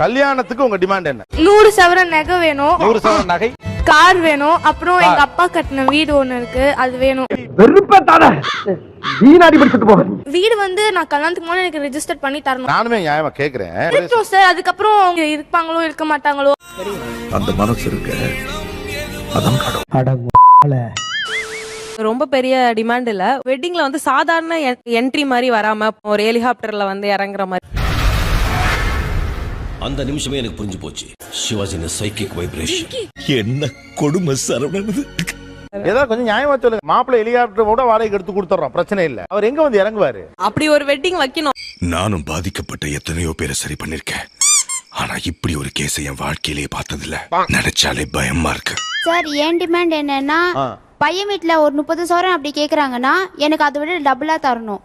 கல்யாணத்துக்கு உங்க டிமாண்ட் என்ன? 100 சவரன் நகை வேணும். 100 சவரன் நகை, கார் வேணும். அப்புறம் எங்க அப்பா கட்டின வீடு ஒண்ணு இருக்கு, அது வேணும். வீடு வந்து நான் கல்யாணத்துக்கு முன்னாடி எனக்கு ரெஜிஸ்டர் பண்ணி தரணும். நானுமே நியாயமா கேக்குறேன் சார். அதுக்கப்புறம் அவங்க இருப்பாங்களோ இருக்க மாட்டாங்களோ, அந்த மனசு இருக்கு. அதான் ரொம்ப பெரிய டிமாண்ட் இல்ல. வெட்டிங்ல வந்து சாதாரண என்ட்ரி மாதிரி வராம ஒரு ஹெலிகாப்டர்ல வந்து இறங்குற மாதிரி. அந்த நிமிஷமே எனக்கு புரிஞ்சு போச்சு. Sivaji psychic vibration. என்ன கொடுமை சரவணன். ஏதாவது கொஞ்சம் நியாயமா சொல்லுங்க. மாப்பிள்ளை ஹெலிகாப்டர் கூட வாடகைக்கு எடுத்து கொடுத்துறோம், பிரச்சனை இல்ல. அவர் எங்க வந்து இறங்குவாரு? அப்படி ஒரு வெட்டிங் வைக்கணும். நானும் பாதிக்கப்பட்ட எத்தனையோ பேரை சரி பண்ணிருக்கேன். ஆனா இப்படி ஒரு கேஸை என் வாழ்க்கையிலேயே பார்த்ததில்ல. நினைச்சாலே பயமா இருக்கு. சார் என் டிமாண்ட் என்னன்னா, பையன் வீட்டுல ஒரு 30 சவரன் அப்படி கேக்குறாங்கன்னா எனக்கு அதை விட டபுளா தரணும்.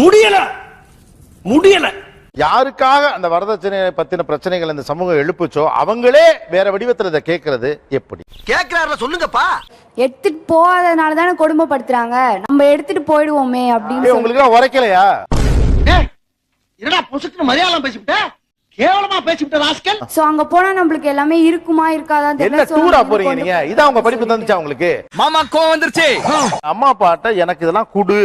முடியல. யாருக்காக அந்த வரதட்சணை பத்தின பிரச்சனைகள் இந்த சமூகம் எழுப்புச்சோ அவங்களே வேற வடிவத்துல இதை கேட்கறது எப்படி? கேக்குறாருல சொல்லுங்கப்பா. எடுத்துட்டு போகாதனால தானே கொடுமைப்படுத்துறாங்க. நம்ம எடுத்துட்டு போயிடுவோமே அப்படின்னு. உங்களுக்கு உரைக்கலையா? என்னடா பொசுக்கு மலையாளம் பேசிவிட்ட, கேவலமா பேசிவிட்ட ராஸ்கல். சோ அங்க போனா நம்மளுக்கு எல்லாமே இருக்குமா இருக்காதான் தெரியல. என்ன டூரா போறீங்க நீங்க? இதான் உங்க படிப்பு தந்துச்சா உங்களுக்கு? மாமா கோவம் வந்துருச்சு. அம்மா அப்பாட்ட எனக்கு இதெல்லாம் குடு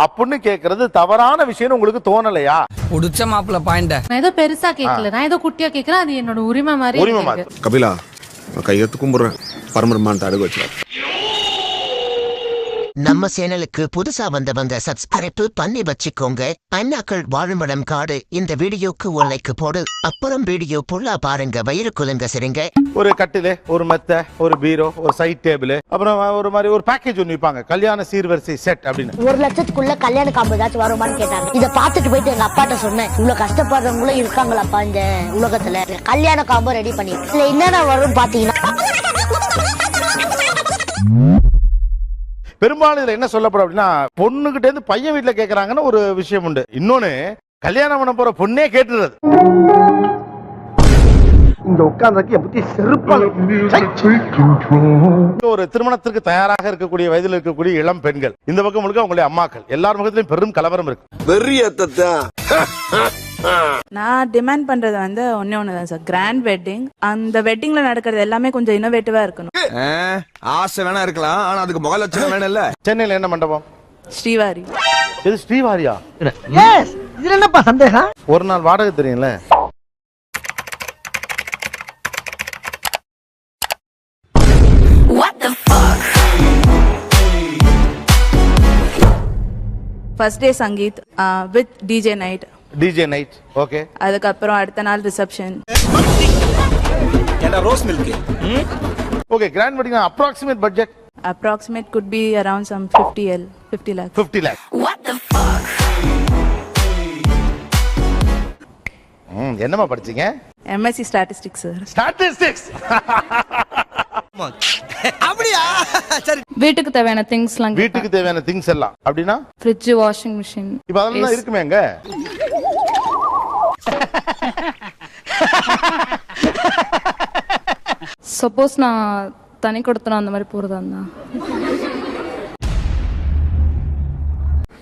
அப்படின்னு கேக்குறது தவறான விஷயம் உங்களுக்கு தோணலையா? உடிச்ச மாப்பிள்ள பாயிண்ட். நான் ஏதோ பெருசா கேட்கல, நான் ஏதோ குட்டியா கேக்குறேன். அது என்னோட உரிமை மாதிரி. உரிமை மாதிரி. கபிலா கையெழுத்து கும்பிடுறேன். பரமரமான தடுக்க வச்சு நம்ம சேனலுக்கு புதுசா வந்தவங்க சப்ஸ்கிரைப் பண்ணி வச்சுக்கோங்க. அண்ணாக்கள் வாழுமிடம் காடு. இந்த வீடியோக்கு ஒரு லைக் போடு. அப்புறம் வீடியோ ஃபுல்லா பாருங்க. வயிறு குலுங்க சரிங்க. ஒரு கட்டிலு, ஒரு மெத்த, ஒரு பீரோ, ஒரு சைட் டேபிள், அப்புறம் ஒரு மாதிரி ஒரு பேக்கேஜ் ஒன்று விற்பாங்க, கல்யாண சீர்வரிசை செட் அப்படின்னு. 1 லட்சத்துக்குள்ள கல்யாண காம்பு ஏதாச்சும் வருமானு கேட்டாங்க. இதை பார்த்துட்டு போயிட்டு எங்க அப்பாட்ட சொன்னேன், இவ்வளவு கஷ்டப்படுறவங்களும் இருக்காங்களாப்பா இந்த உலகத்துல, கல்யாண காம்போ ரெடி பண்ணி. இதுல என்னென்ன வரும் பாத்தீங்கன்னா, பெரும்பாலும் இதுல என்ன சொல்லப்படும் அப்படின்னா, பொண்ணுகிட்ட இருந்து பையன் வீட்டுல கேக்குறாங்கன்னு ஒரு விஷயம் உண்டு. இன்னொன்னு, கல்யாணம் பண்ண போற பொண்ணே கேட்டுறது. இந்த உட்கார்ந்ததுக்கு புத்தி செருப்பாங்க. ஒரு திருமணத்திற்கு தயாராக இருக்கக்கூடிய வயதில் இருக்கக்கூடிய இளம் பெண்கள், இந்த பக்கம் முழுக்க உங்களுடைய அம்மாக்கள், எல்லார் முகத்திலும் பெரும் கலவரம் இருக்கு. நான் டிமாண்ட் பண்றது வந்து ஒண்ணுதான் சார், கிராண்ட் வெட்டிங். அந்த வெட்டிங்ல நடக்கிறது எல்லாமே கொஞ்சம் இன்னோவேட்டிவா இருக்கணும். ஆசை வேணா இருக்கலாம், ஆனா அதுக்கு முக லட்சணம் வேணும் இல்ல. சென்னையில என்ன மண்டபம்? ஸ்ரீவாரி. இது ஸ்ரீவாரியா? இதுல என்னப்பா சந்தேகம்? ஒரு நாள் வாடகை தெரியும்ல. First day sangeet with DJ night. DJ night, okay. அதுக்கப்புறம் அடுத்த நாள் ரிசப்ஷன். என்ன rose milk? Okay, grand wedding approximate budget? Approximate could be around some 50 lakh. 50 lakh. What the fuck? என்னமா படிச்சீங்க? MSc Statistics sir. Statistics. அப்படியா? சரி. வீட்டுக்கு தேவையான திங்ஸ்லாம். வீட்டுக்கு தேவையான திங்ஸ் எல்லாம் அப்படினா? Fridge, washing machine. இப்போ அதெல்லாம் இருக்குமே அங்க? சப்போஸ் நான் தனி கொடுத்தனா அந்த மாதிரி போறதா இருந்தா.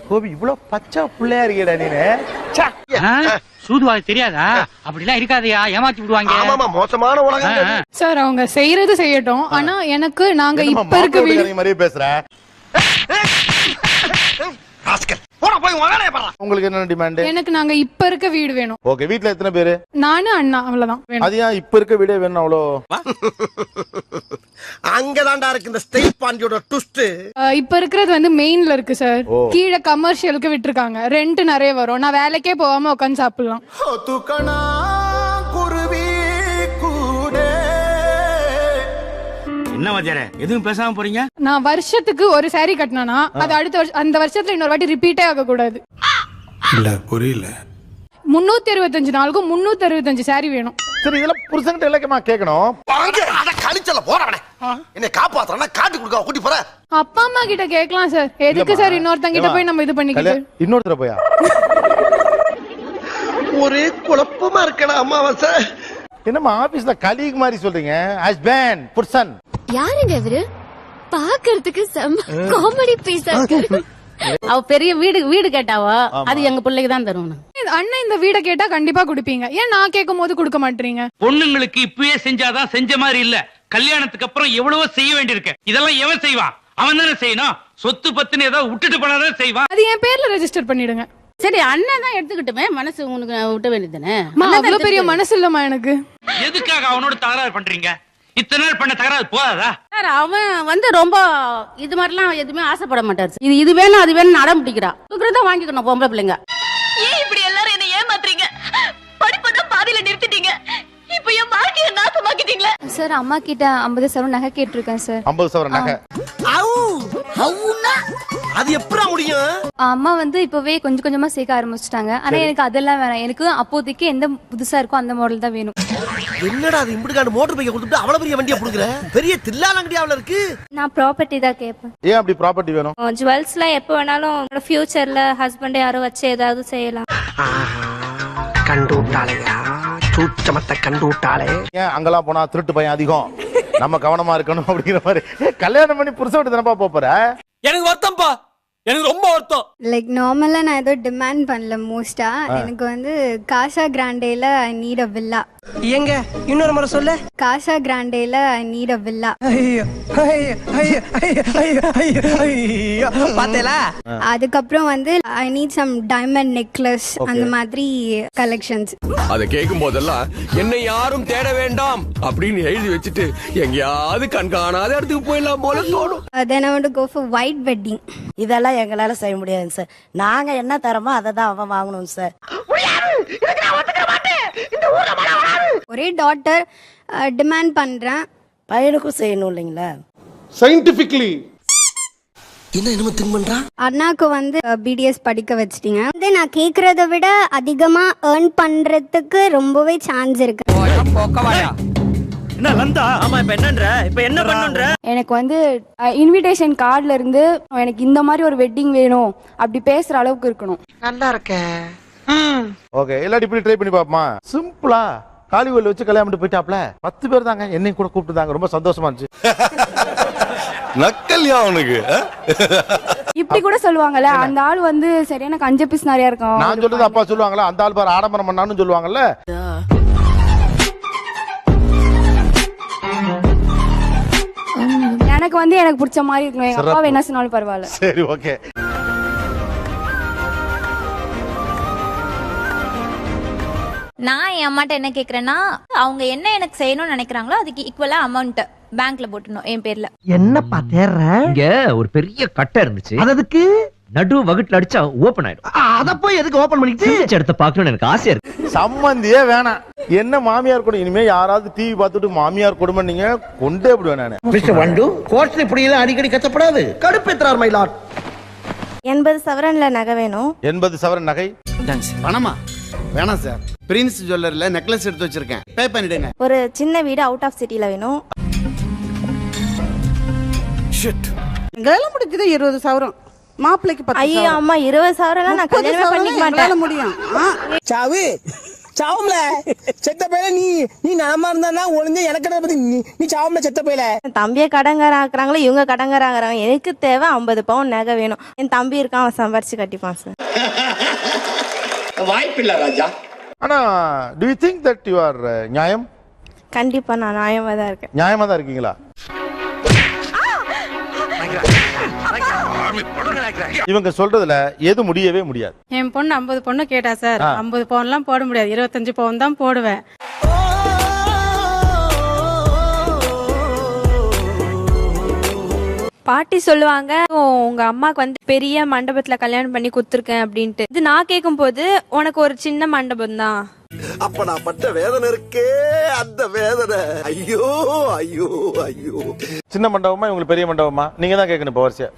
கோபி இவ்ளோ பச்சை புள்ளையா இருக்கேடா நீனே. சூதுவாது தெரியாதா? அப்படிலாம் இருக்காதயா, ஏமாத்தி விடுவாங்க. ஆமாமா, மோசமான உலகம் சார். அவங்க செய்யறது செய்யட்டும், ஆனா எனக்கு நாங்க இப்ப இருக்க வீடு மாதிரியே பேசுற. உங்களுக்கு என்ன டிமாண்ட்? எனக்கு நாங்க இப்ப இருக்க வீடு வேணும். ஓகே, வீட்ல எத்தனை பேரு? நானு அண்ணா, அவ்வளவுதான் வேணும். அது ஏன் இப்ப இருக்க வீடே வேணும் அவ்வளோ? அங்கதான்டா இருக்கு இந்த ஸ்டைல் பாண்டியோட ட்விஸ்ட். இப்ப இருக்கிறது வந்து மெயின்ல இருக்கு சார். கீழே கமர்ஷியலுக்கு விட்டுருக்காங்க. ரெண்ட் நிறைய வரும். நான் வேலைக்கே போகாம உட்காந்து சாப்பிடலாம். என்ன வஜர எதுவும் பேசாம போறீங்க? நான் வருஷத்துக்கு ஒரு சாரி கட்டினா அது அடுத்த அந்த வருஷத்துல இன்னொரு வாட்டி ரிப்பீட்டே ஆக கூடாது. இல்ல புரியல. 365 நாளுக்கும் 365 சாரி வேணும். சரி, இதெல்லாம் புருஷன்கிட்ட இலக்கமா கேட்கணும். அத கழிச்சல போறவனே என்ன காப்பாத்துறனா காட்டி குடுக்க கூட்டி போற. அப்பா அம்மா கிட்ட கேட்கலாம் சார். எதுக்கு சார் இன்னொருத்தங்க கிட்ட போய் நம்ம இது பண்ணிக்கிட்டு? இன்னொருத்தர போயா? ஒரே குழப்பமா இருக்கடா அம்மாவாசை. என்னமா ஆபீஸ்ல கலீக் மாதிரி சொல்றீங்க? ஹஸ்பண்ட், புருஷன். யாருங்க இவரு? பாக்குறதுக்கு செம்ம காமெடி பீஸா இருக்கு. அவ பெரிய வீடு கேட்டாவோ அது எங்க பிள்ளைக்கு தான் தருவோம். அண்ணன் இந்த வீட கேட்டா கண்டிப்பா குடுப்பீங்க, ஏன் நான் கேட்கும் போது கொடுக்க மாட்டீங்க? பொண்ணுங்களுக்கு இப்பவே செஞ்சாதான் செஞ்ச மாதிரி இல்ல, கல்யாணத்துக்கு அப்புறம் எவ்வளவோ செய்ய வேண்டியிருக்கு. இதெல்லாம் எவன் செய்வான்? அவன் தானே செய்யணும். சொத்து பத்துன்னு ஏதாவது விட்டுட்டு போனாதான் செய்வான். அது என் பேர்ல ரெஜிஸ்டர் பண்ணிடுங்க. சரி அண்ணன் தான் எடுத்துக்கிட்டுமே, மனசு உனக்கு விட்ட வேண்டியதுதானே. அவ்வளவு பெரிய மனசு இல்லம்மா எனக்கு. எதுக்காக அவனோட தகராறு பண்றீங்க? இத்தனை நாள் பண்ண தகராறு போதாதா? சார் அவன் ரொம்ப இது மாதிரிலாம் எதுவுமே ஆசைப்பட மாட்டாரு. இது வேணும் அது வேணும் அடம் பிடிக்கிறான். தான் வாங்கிக்கணும் பொம்பளை பிள்ளைங்க. ஏன் இப்படி எல்லாரும் என்ன ஏமாத்துறீங்க? படிப்பதான் பாதியில நிறுத்திட்டீங்க. இப்ப என் வாழ்க்கைய நாசமாக்கிட்டீங்களே. சார் அம்மா கிட்ட 50 சவரன் நகை கேட்டிருக்கேன் சார். 50 சவரன் நகை அது எப்படா முடியும்? அம்மா வந்து இப்பவே கொஞ்சம் கொஞ்சமா சேர்க்க ஆரம்பிச்சிட்டாங்க. ஆனா எனக்கு அதெல்லாம் வேணாம், எனக்கு அப்போதைக்கு எந்த புதுசா இருக்கோ அந்த மாடல் தான் வேணும். என்னடா அது இம்புடுகாண்டு மோட்டர் பைக்கை கொடுத்துட்டு அவ்வளவு பெரிய வண்டியை புடுங்குற? பெரிய தில்லாலங்கடியாவுல இருக்கு. நான் ப்ராப்பர்ட்டி தான் கேட்பேன். ஏன் அப்படி ப்ராப்பர்ட்டி வேணும்? ஜுவல்ஸ்லாம் எப்போ வேணாலும் ஃபியூச்சர்ல ஹஸ்பண்ட் யாரோ வச்சு ஏதாவது செய்யலாம். கண்டு விட்டாளையா, சூச்சமத்தை கண்டு விட்டாளே. ஏன் அங்கெல்லாம் போனா திருட்டு பையன் அதிகம், நம்ம கவனமா இருக்கணும் அப்படிங்கிற மாதிரி. கல்யாணம் பண்ணி புருஷன் விட்டு தானப்பா போற? எனக்கு வருத்தம்ப்பா, எனக்கு ரொம்ப வருத்தம். லைக் நார்மலா நான் ஏதோ டிமாண்ட் பண்ணல. மோஸ்டா எனக்கு வந்து காசா கிராண்டேல ஐ நீட் அ வில்லா. எங்க இன்னொரு முறை சொல்லு. காசா கிராண்டேல ஐ நீட் அ வில்லா. பாத்தேலா? அதுக்கப்புறம் வந்து I need some diamond necklace, அந்த மாதிரி கலெக்ஷன்ஸ். அதை கேட்கும் போதெல்லாம் என்னை யாரும் தேட வேண்டாம் அப்படின்னு எழுதி வச்சுட்டு எங்கேயாவது கண்காணாத இடத்துக்கு போயிடலாம் போல தோணும். Then I want to go for white wedding. இதெல்லாம் எங்களால செய்ய முடியாதுங்க சார். நாங்க என்ன தரமோ அதை தான் அவன் வாங்கணும் சார். ஒரே டாட்டர் டிமாண்ட் பண்றேன். பையனுக்கும் செய்யணும் இல்லைங்களா? சயின்டிபிக்கலி என்ன என்னமோ திங்க் பண்றா? அண்ணாக்கு வந்து பிடிஎஸ் படிக்க வச்சிட்டீங்க. வந்து நான் கேக்குறத விட அதிகமா ஏர்ன் பண்றதுக்கு ரொம்பவே சான்ஸ் இருக்கு. என்ன லந்தா? ஆமா இப்ப என்னன்ற? இப்ப என்ன பண்ணுன்ற? எனக்கு வந்து இன்விடேஷன் கார்டுல இருந்து எனக்கு இந்த மாதிரி ஒரு வெட்டிங் வேணும் அப்படி பேசுற அளவுக்கு இருக்கணும். நல்லா இருக்க. ஓகே, எல்லாரும் இப்படி ட்ரை பண்ணி பாப்போமா? சிம்பிளா காலிவுட்ல வச்சு கல்யாணம் பண்ணி போயிட்டாப்ல. 10 பேர் தாங்க, என்னையும் கூட கூப்பிட்டுதாங்க. ரொம்ப சந்தோஷமா இருந்துச்சு. நக்கல்யா அவனுக்கு. இப்படி கூட சொல்லுவாங்கல்ல, அந்த ஆள் வந்து சரியான கஞ்ச பீஸ் நிறைய இருக்கும். நான் சொல்றது அப்பா சொல்லுவாங்கல்ல, அந்த ஆள் பாரு ஆடம்பரம் பண்ணான்னு சொல்லுவாங்கல்ல. எனக்கு வந்து எனக்கு பிடிச்ச மாதிரி இருக்கணும். எங்க அப்பா என்ன சொன்னாலும் பரவாயில்ல. சரி ஓகே. நான் என் அம்மாட்ட என்ன கேக்குறேன்னா, அவங்க என்ன எனக்கு செய்யணும்னு நினைக்கிறாங்களோ அதுக்கு ஈக்குவலா அமௌண்ட் பேங்க்ல போட்டுணும் என் பேர்ல. என்னப்பா தேர்ற? இங்க ஒரு பெரிய கட்டை இருந்துச்சு, அதுக்கு நடு வகுட்டுல அடிச்சா ஓபன் ஆயிடும். அத போய் எதுக்கு ஓபன் பண்ணிட்டு இடத்த பாக்கணும்னு எனக்கு ஆசையா இருக்கு. சம்பந்தியே வேணாம். என்ன மாமியார் கொடுமை? இனிமே யாராவது டிவி பார்த்துட்டு மாமியார் கொடுமை நீங்க கொண்டே விடுவேன் நானு. மிஸ்டர் வண்டு, கோர்ட்ல இப்படி எல்லாம் அடிக்கடி கத்தப்படாது. கடுப்பேத்துறார் மை லார்ட். 80 சவரன்ல நகை வேணும். 80 சவரன் நகை பணமா வேணாம் சார். பிரின்ஸ் ஜுவல்லர்ல நெக்லஸ் எடுத்து வச்சிருக்கேன், பே பண்ணிடுங்க. ஒரு சின்ன வீடு அவுட் ஆஃப் சிட்டில வேணும். ஷிட். எங்களால முடிஞ்சது 20 சவரம். மாப்பிள்ளைக்கு 10. ஐயோ அம்மா 20 சவரன்லாம் நான் கல்யாணம் பண்ணிக்க மாட்டேன். முடியும். சாவு சாவும்ல செத்த பையல. நீ நலமா இருந்தா ஒளிஞ்ச எனக்கு பத்தி நீ சாவும்ல செத்த பையல. தம்பியை கடங்கார ஆக்குறாங்களோ இவங்க கடங்கார ஆக்குறாங்க. எனக்கு தேவை 50 பவுன் நகை வேணும். என் தம்பி இருக்கான், அவன் சம்பாரிச்சு கட்டிப்பான் சார். வாய்ப்பில்ல ராஜா. ஆனா do you think that you are நியாயம்? கண்டிப்பா நான் நியாயமா தான் இருக்கேன். நியாயமா தான் இருக்கீங்களா? இவங்க சொல்றதுல எது முடியவே முடியாது. என் பொண்ணு 50 பொண்ணு கேட்டா சார். 50 பவுன்லாம் போட முடியாது, 25 பவுன் தான் போடுவேன். பாட்டி சொல்லுவாங்க, உங்க அம்மாக்கு வந்து பெரிய மண்டபத்துல கல்யாணம் பண்ணி கொடுத்துருக்கேன் அப்படின்ட்டு. இது நான் கேட்கும் போது உனக்கு ஒரு சின்ன மண்டபம் தான். அப்ப நான் பட்ட வேதனை இருக்கே, அந்த வேதனை. ஐயோ ஐயோ ஐயோ. சின்ன மண்டபமா இவங்களுக்கு பெரிய மண்டபமா? நீங்க தான் கேட்கணும் இப்ப வரிசையா.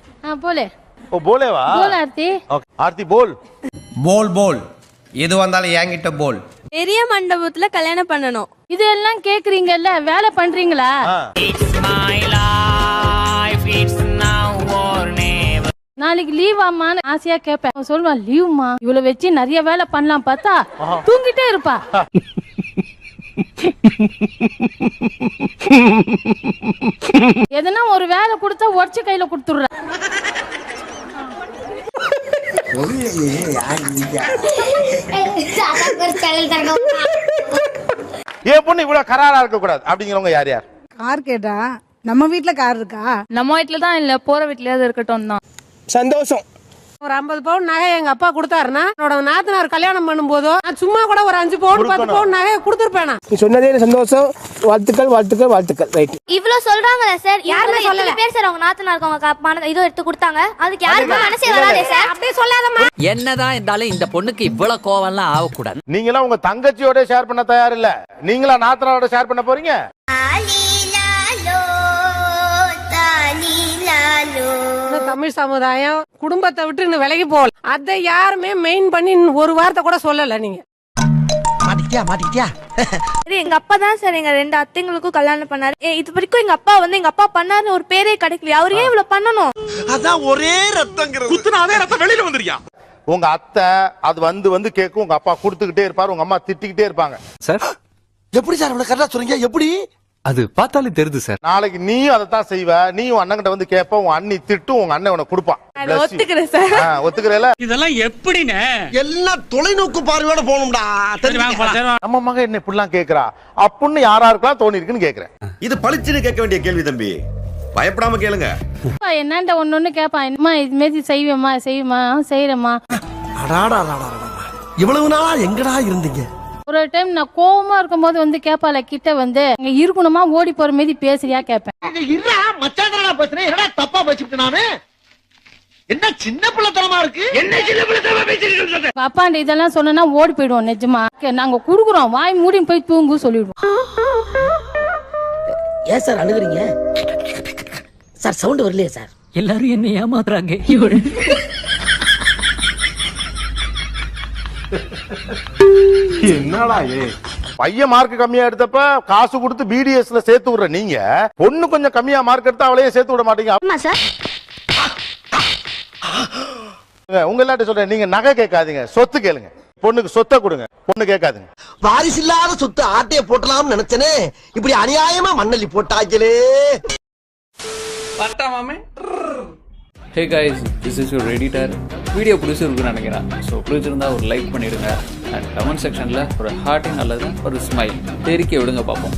போலே ஓ போலேவா? ஆர்த்தி. ஓகே ஆர்த்தி போல். போல் போல் எது வந்தாலும் என்கிட்ட போல். பெரிய மண்டபத்துல கல்யாணம் பண்ணணும். இதெல்லாம் கேக்குறீங்கல்ல, வேலை பண்றீங்களா? நாளைக்கு லீவ் ஆமான்னு ஆசையா கேட்பேன். அவன் சொல்லுவான் லீவ்மா, இவ்வளவு வச்சு நிறைய வேலை பண்ணலாம் பார்த்தா தூங்கிட்டே இருப்பா. எதனா ஒரு வேலை கொடுத்தா உடச்சு கையில கொடுத்துடுற. என் பொண்ணு இவ்வளவு கராரா இருக்க கூடாது அப்படிங்கிறவங்க யார் யார்? கார் கேட்டா நம்ம வீட்ல கார் இருக்கா? நம்ம வீட்டுல தான் இல்ல, போற வீட்லயாவது இருக்கட்டும் தான். சந்தோஷம். ஒரு 50 பவுன் நகை எங்க அப்பா கொடுத்தாருன்னா என்னோட நாத்தனார் கல்யாணம் பண்ணும்போதோ நான் சும்மா கூட ஒரு 5 பவுன் 10 பவுன் நகை கொடுத்துருப்பேன். நீ சொன்னதே சந்தோஷம். வாழ்த்துக்கள் வாழ்த்துக்கள் வாழ்த்துக்கள். ரைட். இவ்வளவு சொல்றாங்களே சார், யாருமே சொல்லல. பேர் சார் அவங்க நாத்தனா இருக்கவங்க இதோ எடுத்து கொடுத்தாங்க, அதுக்கு யாருமே மனசே வராதே சார். அப்படியே சொல்லாதம்மா. என்னதான் இருந்தாலும் இந்த பொண்ணுக்கு இவ்வளவு கோவம்லாம் ஆகக்கூடாது. நீங்களா உங்க தங்கச்சியோட ஷேர் பண்ண தயார் இல்ல, நீங்களா நாத்தனாரோட ஷேர் பண்ண போறீங்க? தமிழ் சமுதாயம் குடும்பத்தை விட்டு இன்னும் விலகி போகல. அதை யாருமே மெயின் பண்ணி ஒரு வார்த்தை கூட சொல்லல. நீங்க மாட்டிக்கிட்டியா? எங்க அப்பா தான் சார் எங்க 2 அத்தைங்களுக்கும் கல்யாணம் பண்ணாரு. இது வரைக்கும் எங்க அப்பா வந்து எங்க அப்பா பண்ணாருன்னு ஒரு பேரே கிடைக்கல. அவரு ஏன் இவ்வளவு பண்ணணும்? அதான் ஒரே ரத்தங்கிறது. குத்துனாவே ரத்தம் வெளியில வந்துறியா? உங்க அத்தை அது வந்து கேட்கும், உங்க அப்பா கொடுத்துக்கிட்டே இருப்பாரு, உங்க அம்மா திட்டிக்கிட்டே இருப்பாங்க. சார் எப்படி சார் இவ்வளவு கரெக்டா சொல்றீங்க? எப்படி? அது பார்த்தாலே தெரியுது சார். நாளைக்கு நீயும் அதைத்தான் செய்வ. நீயும் அண்ணன் கிட்ட வந்து கேட்ப, உன் அண்ணி திட்டும், உங்க அண்ணன் உனக்கு கொடுப்பான். ஒத்துக்கிறேன் சார். ஒத்துக்கிறேல? இதெல்லாம் எப்படின்னு எல்லாம் தொலைநோக்கு பார்வையோட போகணும்டா. நம்ம மகன் என்ன இப்படிலாம் கேக்குறா அப்படின்னு யாராருக்கெல்லாம் தோணி இருக்குன்னு கேக்குறேன். இது பளிச்சுன்னு கேட்க வேண்டிய கேள்வி தம்பி, பயப்படாம கேளுங்க. என்னண்ட ஒண்ணு கேட்பான், என்னமா இது மாரி செய்வேமா செய்யுமா செய்யறமா. இவ்வளவு நாளா எங்கடா இருந்தீங்க? ஒரு டைம் நான் கோவமா இருக்கும் போது வந்து கேப்பால கிட்ட வந்து இங்க இருக்கணுமா ஓடி போற மாதிரி பேசுறியா கேட்பேன். தப்பா பேசிட்டு நானு என்ன சின்ன பிள்ளைத்தனமா இருக்கு? என்ன சின்ன பிள்ளைத்தனமா பேசிட்டு? அப்பாண்ட இதெல்லாம் சொன்னா ஓடி போயிடுவோம். நிஜமா நாங்க குடுக்குறோம், வாய் மூடின்னு போய் தூங்கு சொல்லிடுவோம். ஏன் சார் அழுகுறீங்க சார்? சவுண்ட் வரலையே சார்? எல்லாரும் என்ன ஏமாத்துறாங்க. என்னடா பையன் மார்க் கம்மியா எடுத்தப்ப காசு கொடுத்து பிடிஎஸ்ல சேர்த்து விடுற நீங்க, பொண்ணு கொஞ்சம் கம்மியா மார்க் எடுத்தா அவளையே சேர்த்து விட மாட்டீங்க. உங்க எல்லாத்தையும் சொல்றேன், நீங்க நகை கேட்காதீங்க, சொத்து கேளுங்க. பொண்ணுக்கு சொத்தை கொடுங்க, பொண்ணு கேட்காதுங்க. வாரிசு இல்லாத சொத்து ஆட்டைய போட்டலாம்னு நினைச்சனே, இப்படி அநியாயமா மண்ணள்ளி போட்டாங்களே. Hey guys, this is your editor. Video பிடிச்சிருக்குன்னு நினைக்கிறேன். ஸோ பிடிச்சிருந்தா ஒரு லைக் பண்ணிடுங்க. அண்ட் கமெண்ட் செக்ஷனில் ஒரு ஹார்ட்டிங் அல்லது ஒரு ஸ்மைல் தெரிக்க விடுங்க பார்ப்போம்.